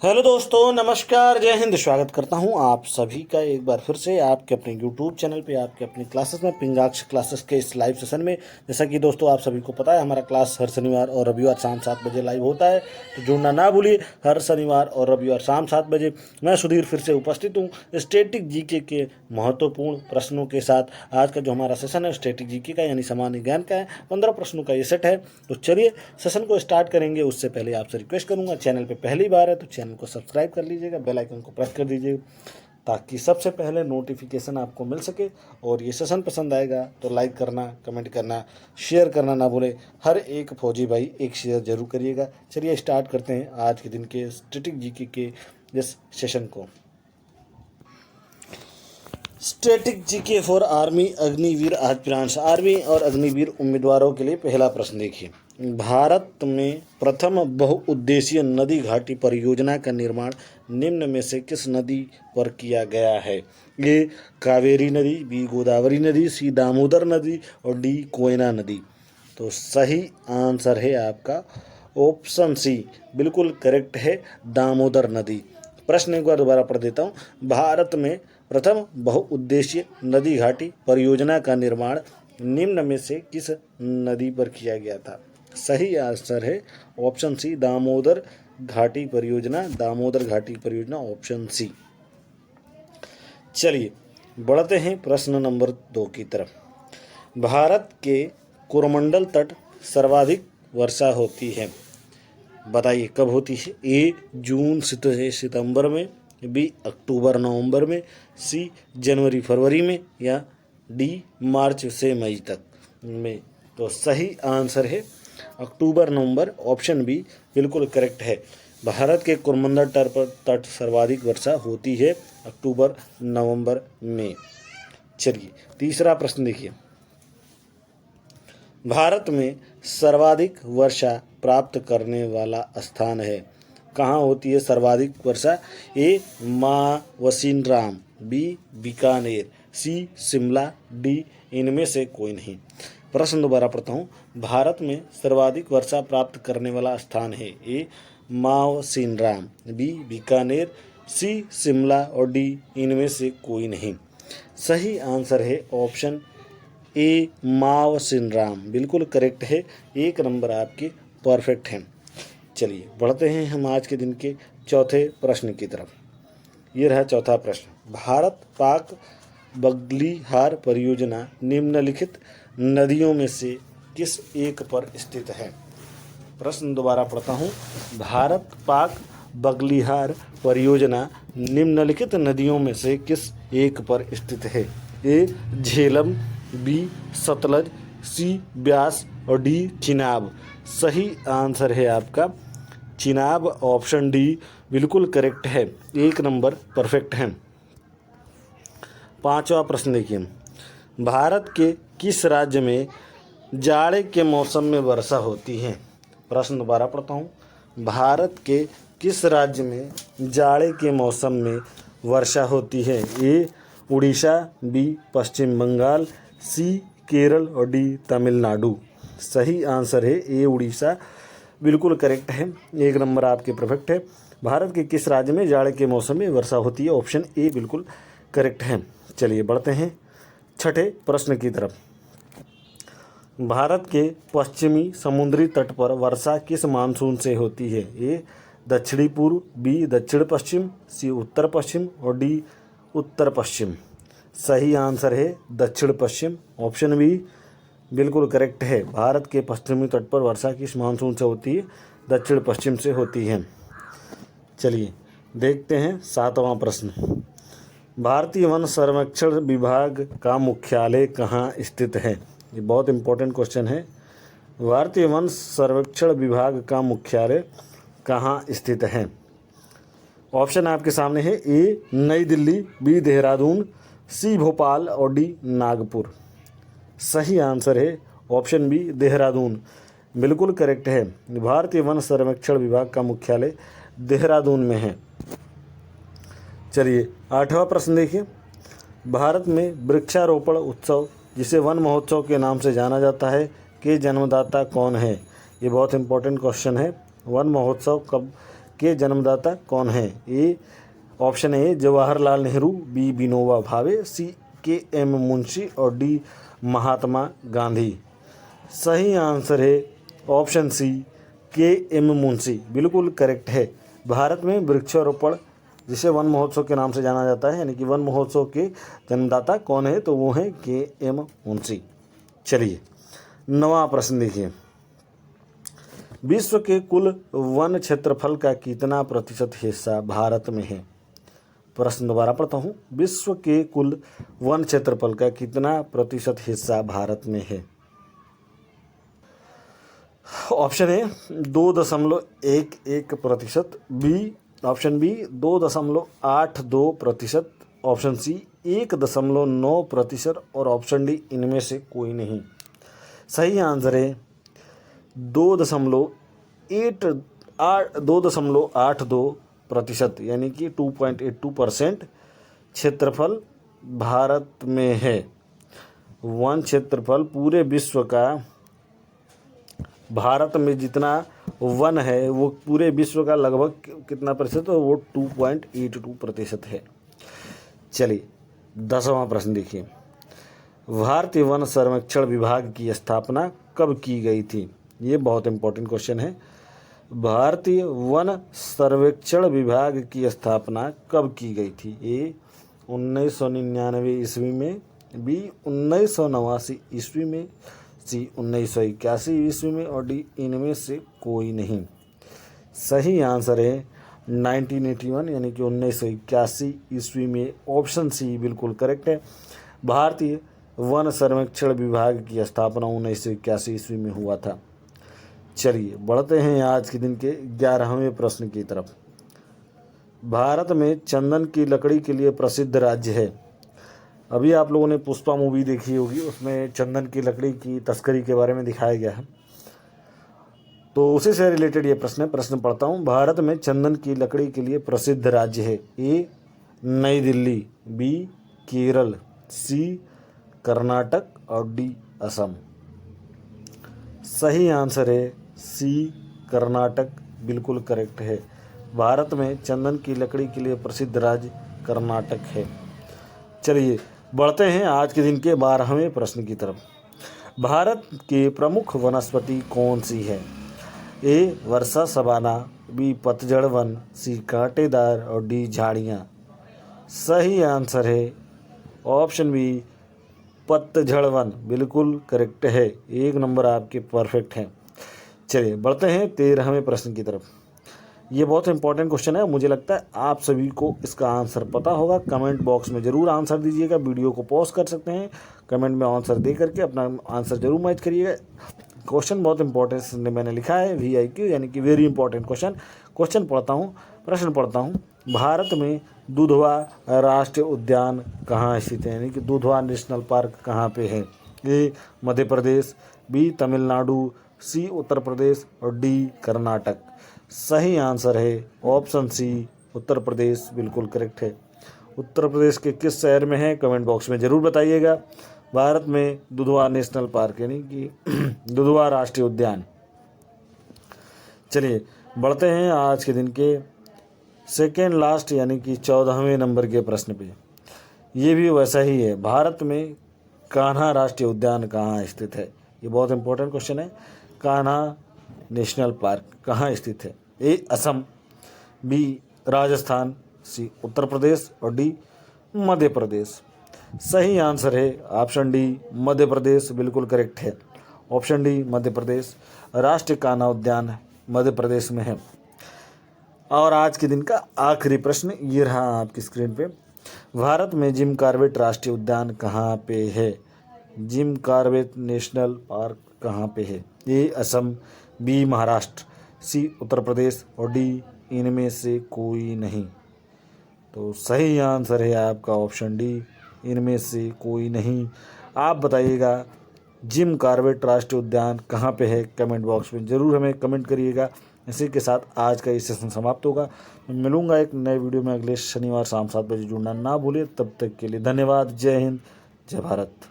Hello दोस्तों, नमस्कार, जय हिंद। स्वागत करता हूं आप सभी का एक बार फिर से आपके अपने यूट्यूब चैनल पे, आपके अपनी क्लासेस में, पिंगाक्ष क्लासेस के इस लाइव सेशन में। जैसा कि दोस्तों आप सभी को पता है, हमारा क्लास हर शनिवार और रविवार शाम 7 बजे लाइव होता है, तो जुड़ना ना भूलिए। हर शनिवार और रविवार शाम 7 बजे मैं सुधीर फिर से उपस्थित हूँ स्टैटिक जीके के महत्वपूर्ण प्रश्नों के साथ। आज का जो हमारा सेशन है स्टैटिक जीके का यानी सामान्य ज्ञान का है, 15 प्रश्नों का ये सेट है। तो चलिए सेशन को स्टार्ट करेंगे। उससे पहले आपसे रिक्वेस्ट करूंगा, चैनल पे पहली बार है तो चैनल को सब्सक्राइब कर लीजिएगा, बेल आइकन को प्रेस कर दीजिएगा ताकि सबसे पहले नोटिफिकेशन आपको मिल सके। और ये सेशन पसंद आएगा तो लाइक करना, कमेंट करना, शेयर करना ना भूले। हर एक फौजी भाई एक शेयर जरूर करिएगा। चलिए स्टार्ट करते हैं आज के दिन के स्टैटिक जीके के इस सेशन को। Static GK for army Agniveer aspirants. Army और अग्निवीर उम्मीदवारों के लिए पहला प्रश्न देखिए। भारत में प्रथम बहुउद्देशीय नदी घाटी परियोजना का निर्माण निम्न में से किस नदी पर किया गया है? ए कावेरी नदी, बी गोदावरी नदी, सी दामोदर नदी और डी कोयना नदी। तो सही आंसर है आपका ऑप्शन सी, बिल्कुल करेक्ट है, दामोदर नदी। प्रश्न एक बार दोबारा पढ़ देता हूँ। भारत में प्रथम बहुउद्देशीय नदी घाटी परियोजना का निर्माण निम्न में से किस नदी पर किया गया था? सही आंसर है ऑप्शन सी, दामोदर घाटी परियोजना। दामोदर घाटी परियोजना ऑप्शन सी। चलिए बढ़ते हैं प्रश्न नंबर 2 की तरफ। भारत के कोरमंडल तट सर्वाधिक वर्षा होती है, बताइए कब होती है? ए जून सितंबर में, बी अक्टूबर नवंबर में, सी जनवरी फरवरी में या डी मार्च से मई तक में। तो सही आंसर है अक्टूबर नवंबर, ऑप्शन बी बिल्कुल करेक्ट है। भारत के कोरमंडल तट सर्वाधिक वर्षा होती है अक्टूबर नवंबर में। चलिए तीसरा प्रश्न देखिए। भारत में सर्वाधिक वर्षा प्राप्त करने वाला स्थान है, कहाँ होती है सर्वाधिक वर्षा? ए मावसिनराम, बी बीकानेर, सी शिमला, डी इनमें से कोई नहीं। प्रश्न दोबारा पढ़ता हूँ। भारत में सर्वाधिक वर्षा प्राप्त करने वाला स्थान है, ए मावसिनराम, बी बीकानेर, सी शिमला और डी इनमें से कोई नहीं। सही आंसर है ऑप्शन ए मावसिनराम, बिल्कुल करेक्ट है। 1 नंबर आपके परफेक्ट हैं। चलिए बढ़ते हैं हम आज के दिन के चौथे प्रश्न की तरफ। ये रहा चौथा प्रश्न। भारत पाक बगलिहार परियोजना निम्नलिखित नदियों में से किस एक पर स्थित है? प्रश्न दोबारा पढ़ता हूँ। भारत पाक बगलिहार परियोजना निम्नलिखित नदियों में से किस एक पर स्थित है? ए झेलम, बी सतलज, सी ब्यास और डी चिनाब। सही आंसर है आपका चिनाब, ऑप्शन डी बिल्कुल करेक्ट है। 1 नंबर परफेक्ट है। पांचवा प्रश्न देखिए। भारत के किस राज्य में जाड़े के मौसम में वर्षा होती है? प्रश्न दोबारा पढ़ता हूँ। भारत के किस राज्य में जाड़े के मौसम में वर्षा होती है? ए उड़ीसा, बी पश्चिम बंगाल, सी केरल और डी तमिलनाडु। सही आंसर है ए उड़ीसा, बिल्कुल करेक्ट है। 1 नंबर आपके परफेक्ट है। भारत के किस राज्य में जाड़े के मौसम में वर्षा होती है? ऑप्शन ए बिल्कुल करेक्ट है। चलिए बढ़ते हैं छठे प्रश्न की तरफ। भारत के पश्चिमी समुद्री तट पर वर्षा किस मानसून से होती है? ए दक्षिणी पूर्व, बी दक्षिण पश्चिम, सी उत्तर पश्चिम और डी उत्तर पश्चिम। सही आंसर है दक्षिण पश्चिम, ऑप्शन बी बिल्कुल करेक्ट है। भारत के पश्चिमी तट पर वर्षा किस मानसून से होती है? दक्षिण पश्चिम से होती है। चलिए देखते हैं 7वां प्रश्न। भारतीय वन संरक्षण विभाग का मुख्यालय कहाँ स्थित है? ये बहुत इंपॉर्टेंट क्वेश्चन है। भारतीय वन संरक्षण विभाग का मुख्यालय कहाँ स्थित है? ऑप्शन आपके सामने है। ए नई दिल्ली, बी देहरादून, सी भोपाल और डी नागपुर। सही आंसर है ऑप्शन बी देहरादून, बिल्कुल करेक्ट है। भारतीय वन संरक्षण विभाग का मुख्यालय देहरादून में है। चलिए 8वां प्रश्न देखिए। भारत में वृक्षारोपण उत्सव, जिसे वन महोत्सव के नाम से जाना जाता है, के जन्मदाता कौन है? ये बहुत इंपॉर्टेंट क्वेश्चन है। वन महोत्सव कब के जन्मदाता कौन है? A option A Jawaharlal Nehru, B Vinoba Bhave, C के एम मुंशी और डी महात्मा गांधी। सही आंसर है ऑप्शन सी के एम मुंशी, बिल्कुल करेक्ट है। भारत में वृक्षारोपण जिसे वन महोत्सव के नाम से जाना जाता है, यानी कि वन महोत्सव के जन्मदाता कौन है? तो वो है के एम मुंशी। चलिए 9वां प्रश्न देखिए, विश्व के कुल वन क्षेत्रफल का कितना प्रतिशत हिस्सा भारत में है? प्रश्न दोबारा पढ़ता हूँ, विश्व के कुल वन क्षेत्रफल का कितना प्रतिशत हिस्सा भारत में है? Option A 2.11%, B option B 2.82%, option C 1.9% और ऑप्शन डी इनमें से कोई नहीं। सही आंसर है 2.82%, यानी कि 2.82% क्षेत्रफल भारत में है। वन क्षेत्रफल पूरे विश्व का, भारत में जितना वन है वो पूरे विश्व का लगभग कितना प्रतिशत है? वो 2.82% है। चलिए 10वां प्रश्न देखिए, भारतीय वन सर्वेक्षण विभाग की स्थापना कब की गई थी? ये बहुत इंपॉर्टेंट क्वेश्चन है। भारतीय वन सर्वेक्षण विभाग की स्थापना कब की गई थी? ए 1999 ईस्वी में, बी 1989 ईस्वी में, सी 1981 ईस्वी में और डी इनमें से कोई नहीं। सही आंसर है 1981 यानी कि 1981 ईस्वी में, ऑप्शन सी बिल्कुल करेक्ट है। भारतीय वन सर्वेक्षण विभाग की स्थापना 1981 ईस्वी में हुआ था। चलिए बढ़ते हैं आज के दिन के 11वें प्रश्न की तरफ। भारत में चंदन की लकड़ी के लिए प्रसिद्ध राज्य है। अभी आप लोगों ने पुष्पा मूवी देखी होगी, उसमें चंदन की लकड़ी की तस्करी के बारे में दिखाया गया है, तो उसी से रिलेटेड ये प्रश्न है। प्रश्न पढ़ता हूँ, भारत में चंदन की लकड़ी के लिए प्रसिद्ध राज्य है। ए नई दिल्ली, बी केरल, सी कर्नाटक और डी असम। सही आंसर है सी कर्नाटक, बिल्कुल करेक्ट है। भारत में चंदन की लकड़ी के लिए प्रसिद्ध राज्य कर्नाटक है। चलिए बढ़ते हैं आज के दिन के 12वें प्रश्न की तरफ। भारत के प्रमुख वनस्पति कौन सी है? ए वर्षा सवाना, बी पतझड़ वन, सी कांटेदार और डी झाड़ियाँ। सही आंसर है ऑप्शन बी पतझड़ वन, बिल्कुल करेक्ट है। 1 नंबर आपके परफेक्ट हैं। चलिए बढ़ते हैं 13वें प्रश्न की तरफ। ये बहुत इंपॉर्टेंट क्वेश्चन है, मुझे लगता है आप सभी को इसका आंसर पता होगा। कमेंट बॉक्स में ज़रूर आंसर दीजिएगा, वीडियो को पॉज कर सकते हैं, कमेंट में आंसर दे करके अपना आंसर जरूर मैच करिएगा। क्वेश्चन बहुत इंपॉर्टेंट मैंने लिखा है, VIQ यानी कि वेरी इंपॉर्टेंट क्वेश्चन। क्वेश्चन पढ़ता हूँ, प्रश्न पढ़ता हूँ, भारत में दुधवा राष्ट्रीय उद्यान कहाँ स्थित है? यानी कि दुधवा नेशनल पार्क कहाँ पे है? ए मध्य प्रदेश, बी तमिलनाडु, सी उत्तर प्रदेश और डी कर्नाटक। सही आंसर है ऑप्शन सी उत्तर प्रदेश, बिल्कुल करेक्ट है। उत्तर प्रदेश के किस शहर में है? कमेंट बॉक्स में ज़रूर बताइएगा। भारत में दुधवा नेशनल पार्क यानी कि दुधवा राष्ट्रीय उद्यान। चलिए बढ़ते हैं आज के दिन के सेकेंड लास्ट यानी कि 14वें नंबर के प्रश्न पे। ये भी वैसा ही है, भारत में कान्हा राष्ट्रीय उद्यान कहाँ स्थित है? ये बहुत इंपॉर्टेंट क्वेश्चन है। कान्हा नेशनल पार्क कहाँ स्थित है? ए असम, बी राजस्थान, सी उत्तर प्रदेश और डी मध्य प्रदेश। सही आंसर है ऑप्शन डी मध्य प्रदेश, बिल्कुल करेक्ट है। ऑप्शन डी मध्य प्रदेश, राष्ट्रीय कान्हा उद्यान मध्य प्रदेश में है। और आज के दिन का आखिरी प्रश्न ये रहा आपकी स्क्रीन पे। भारत में जिम कॉर्बेट राष्ट्रीय उद्यान कहाँ पे है? जिम कॉर्बेट नेशनल पार्क कहाँ पे है? ए असम, बी महाराष्ट्र, सी उत्तर प्रदेश और डी इनमें से कोई नहीं। तो सही आंसर है आपका ऑप्शन डी, इनमें से कोई नहीं। आप बताइएगा जिम कॉर्बेट राष्ट्रीय उद्यान कहाँ पे है? कमेंट बॉक्स में ज़रूर हमें कमेंट करिएगा। इसी के साथ आज का ये सेशन समाप्त होगा। मैं मिलूंगा एक नए वीडियो में अगले शनिवार शाम 7 बजे। जुड़ना ना भूलिए। तब तक के लिए धन्यवाद। जय हिंद, जय भारत।